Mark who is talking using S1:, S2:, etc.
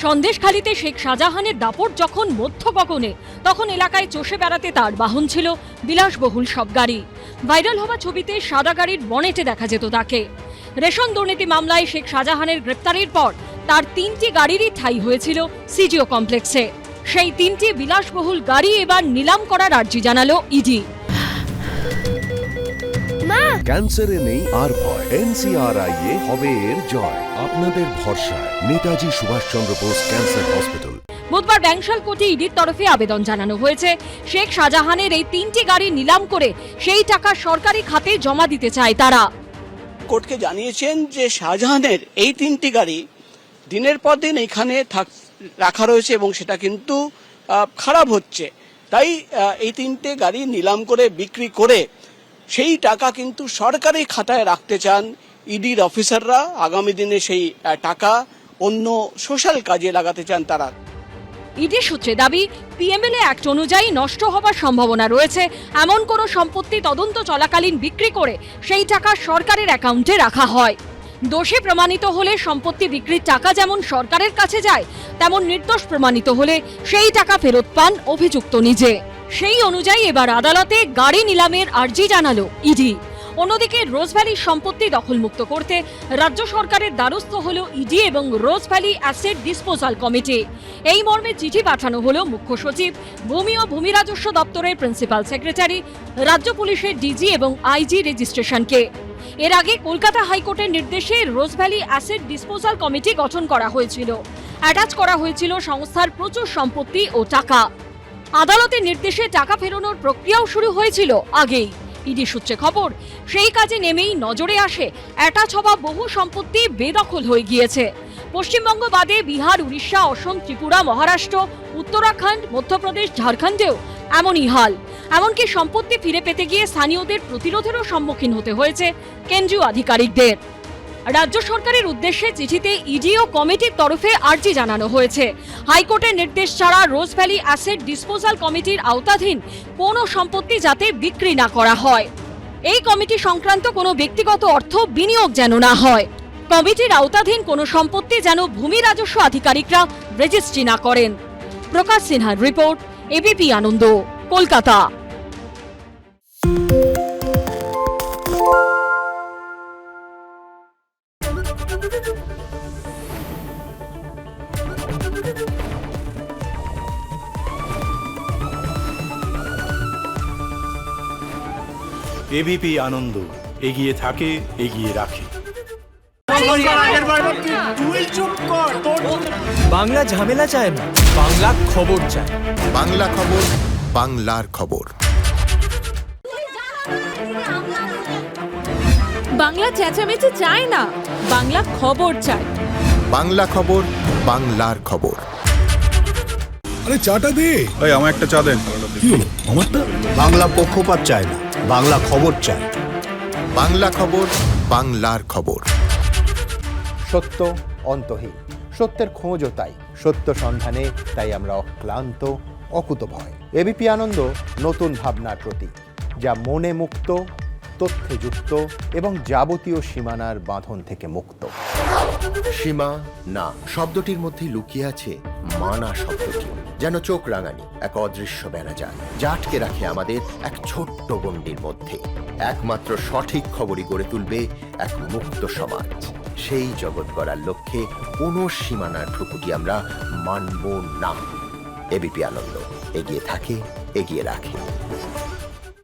S1: সন্দেশখালীতে শেখ শাহজাহানের দাপট যখন মধ্য গগনে, তখন এলাকায় চষে বেড়াতে তার বাহন ছিল বিলাসবহুল সব গাড়ি। ভাইরাল হওয়া ছবিতে সাদা গাড়ির বনেটে দেখা যেত তাকে। রেশন দুর্নীতি মামলায় শেখ শাহজাহানের গ্রেপ্তারের পর তার 3টি গাড়িরই ঠাঁই হয়েছিল সিজিও কমপ্লেক্সে। সেই 3টি বিলাসবহুল গাড়ি এবার নিলাম করার আর্জি জানালো ইডি।
S2: ক্যান্সারে নেই আর ভয়, NCRI এ হবে এর জয়। আপনাদের ভরসা নেতাজি সুভাষচন্দ্র বোস ক্যান্সার হসপিটাল।
S1: বুধবার ব্যাংশাল কোর্টে ইডির তরফে আবেদন জানানো হয়েছে। শেখ শাহজাহানের এই 3টি গাড়ি নিলাম করে সেই টাকা সরকারি খাতে জমা দিতে চায় তারা।
S3: কোর্টকে জানিয়েছেন যে শাহজাহানের এই 3টি গাড়ি দিনের পর দিন এখানে রাখা রয়েছে এবং সেটা কিন্তু খারাপ হচ্ছে। তাই এই 3টে গাড়ি নিলাম করে বিক্রি করে সেই টাকা কিন্তু সরকারি খাতায় রাখতে চান ইডির অফিসাররা। আগামী দিনে সেই টাকা অন্য সোশ্যাল কাজে লাগাতে চান তারা।
S1: ইডি সূত্রে দাবি, পিএমএলএ অ্যাক্ট অনুযায়ী নষ্ট হবার সম্ভাবনা রয়েছে এমন কোনো সম্পত্তি তদন্ত চলাকালীন বিক্রি করে সেই টাকা সরকারের অ্যাকাউন্টে রাখা হয়। দোষী প্রমাণিত হলে সম্পত্তি বিক্রির টাকা যেমন সরকারের কাছে যায়, তেমন নির্দোষ প্রমাণিত হলে সেই টাকা ফেরত পান অভিযুক্ত নিজে। সেই অনুযায়ী এবার আদালতে গাড়ি নিলামের আর্জি জানালো ইডি। অন্যদিকে রোজভ্যালির সম্পত্তি দখলমুক্ত করতে রাজ্য সরকারের দ্বারস্থ হলো ইডি এবং রোজভ্যালি অ্যাসেট ডিসপোজাল কমিটি। এই মর্মে চিঠি পাঠানো হলো মুখ্য সচিব, ভূমি ও ভূমি রাজস্ব দপ্তরের প্রিন্সিপাল সেক্রেটারি, রাজ্য পুলিশের ডিজি এবং আইজি রেজিস্ট্রেশনকে। এর আগে কলকাতা হাইকোর্টের নির্দেশে রোজভ্যালি অ্যাসেট ডিসপোজাল কমিটি গঠন করা হয়েছিল। অ্যাটাচ করা হয়েছিল সংস্থার প্রচুর সম্পত্তি ও টাকা। আদালতের নির্দেশে টাকা ফেরানোর প্রক্রিয়াও শুরু হয়েছিল আগেই। ইডি সূত্রে খবর, সেই কাজে নেমেই নজরে আসে অ্যাটাচ হওয়া বহু সম্পত্তি বেদখল হয়ে গিয়েছে। পশ্চিমবঙ্গ বাদে বিহার, উড়িষ্যা, অসম, ত্রিপুরা, মহারাষ্ট্র, উত্তরাখণ্ড, মধ্যপ্রদেশ, ঝাড়খণ্ডেও এমনই হাল। এমনকি সম্পত্তি ফিরে পেতে গিয়ে স্থানীয়দের প্রতিরোধেরও সম্মুখীন হতে হয়েছে কেন্দ্রীয় আধিকারিকদের। রাজ্য সরকারের উদ্দেশ্যে চিঠিতে ইডি ও কমিটির তরফে আর্জি জানানো হয়েছে, হাইকোর্টের নির্দেশ ছাড়া রোজভ্যালি অ্যাসেট ডিসপোজাল কমিটির আওতাধীন কোনো সম্পত্তি যাতে বিক্রি না করা হয়। এই কমিটি সংক্রান্ত কোনো ব্যক্তিগত অর্থ বিনিয়োগ যেন না হয়। কমিটির আওতাধীন কোনো সম্পত্তি যেন ভূমি রাজস্ব আধিকারিকরা রেজিস্ট্রি না করেন। প্রকাশ সিনহার রিপোর্ট, এবিপি আনন্দ, কলকাতা।
S4: এবিপি আনন্দ, এগিয়ে থাকে, এগিয়ে রাখে।
S5: বাংলা ঝামেলা চায় না, বাংলা খবর চায়।
S6: বাংলা খবর, বাংলার খবর।
S7: বাংলা চেঁচামেচি চায় না, বাংলা খবর চায়।
S6: বাংলা খবর, বাংলার খবর।
S2: আরে চাটা দে।
S4: ভাই আমার একটা চা দেন।
S2: কি হলো আমারটা?
S8: বাংলা পক্ষপাত চায় না, বাংলা খবর চায়।
S6: বাংলা খবর, বাংলার খবর।
S9: সত্য অন্তহীন, সত্যের খোঁজও তাই, সত্য সন্ধানে তাই আমরা অক্লান্ত, অকুতভয়। এবিপি আনন্দ নতুন ভাবনার প্রতীক, যা মনে মুক্ত, তথ্যে যুক্ত এবং যাবতীয় সীমানার বাঁধন থেকে মুক্ত।
S6: সীমা না শব্দটির মধ্যে লুকিয়ে আছে মানা শব্দটি, যেন চোখ রাঙানি এক অদৃশ্য বেড়াজাল, যা আটকে রাখে আমাদের এক ছোট্ট গণ্ডির মধ্যে। একমাত্র সঠিক খবরই গড়ে তুলবে এক মুক্ত সমাজ। সেই জগৎ গড়ার লক্ষ্যে কোনো সীমানার ঠুকুটি আমরা মানব না। এবিপি আনন্দ, এগিয়ে থাকে, এগিয়ে রাখে।